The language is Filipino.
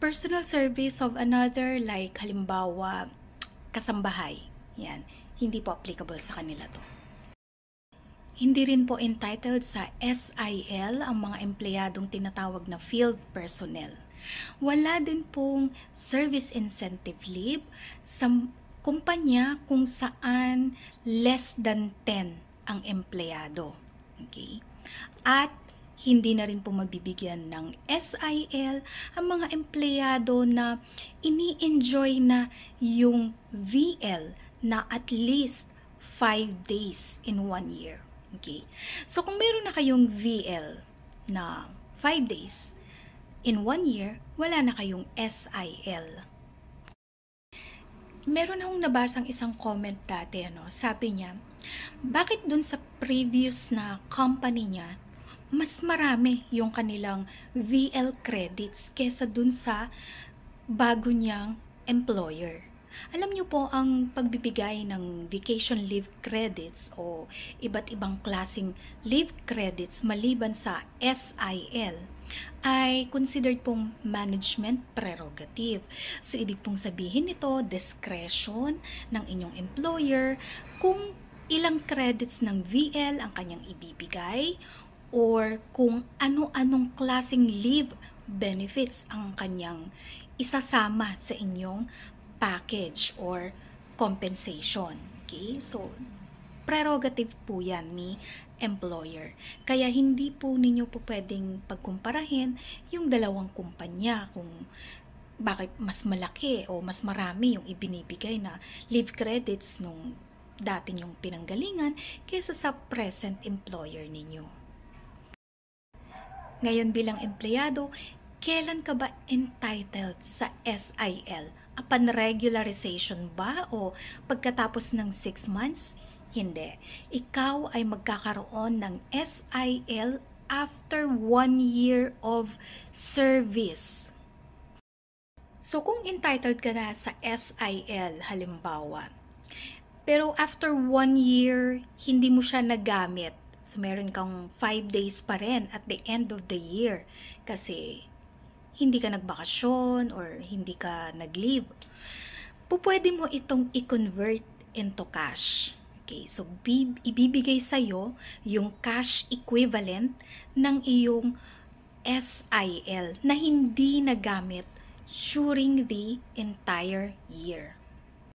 personal service of another, like halimbawa, kasambahay. Yan, hindi po applicable sa kanila to. Hindi rin po entitled sa SIL ang mga empleyadong tinatawag na field personnel. Wala din pong service incentive leave sa kumpanya kung saan less than 10 ang empleyado. Okay? At hindi na rin po magbibigyan ng SIL ang mga empleyado na ini-enjoy na yung VL na at least 5 days in 1 year. Okay? So kung meron na kayong VL na 5 days in 1 year, wala na kayong SIL. Meron akong nabasang isang comment dati, sabi niya, bakit dun sa previous na company niya, mas marami yung kanilang VL credits kesa dun sa bago niyang employer. Alam niyo po, ang pagbibigay ng vacation leave credits o iba't ibang klaseng leave credits maliban sa SIL ay considered pong management prerogative. So, ibig pong sabihin nito, discretion ng inyong employer kung ilang credits ng VL ang kanyang ibibigay or kung ano-anong klaseng leave benefits ang kanyang isasama sa inyong package or compensation. Okay? So, prerogative po yan ni employer. Kaya hindi po ninyo po pwedeng pagkumparahin yung dalawang kumpanya kung bakit mas malaki o mas marami yung ibinibigay na leave credits nung dati nyong pinanggalingan kaysa sa present employer ninyo. Ngayon bilang empleyado, kailan ka ba entitled sa SIL? Upon regularization ba o pagkatapos ng 6 months? Hindi. Ikaw ay magkakaroon ng SIL after 1 year of service. So kung entitled ka na sa SIL halimbawa, pero after 1 year, hindi mo siya nagamit. So, meron kang 5 days pa rin at the end of the year kasi hindi ka nagbakasyon or hindi ka nag-leave. Pwede mo itong i-convert into cash. Okay, so ibibigay sa'yo yung cash equivalent ng iyong SIL na hindi nagamit during the entire year.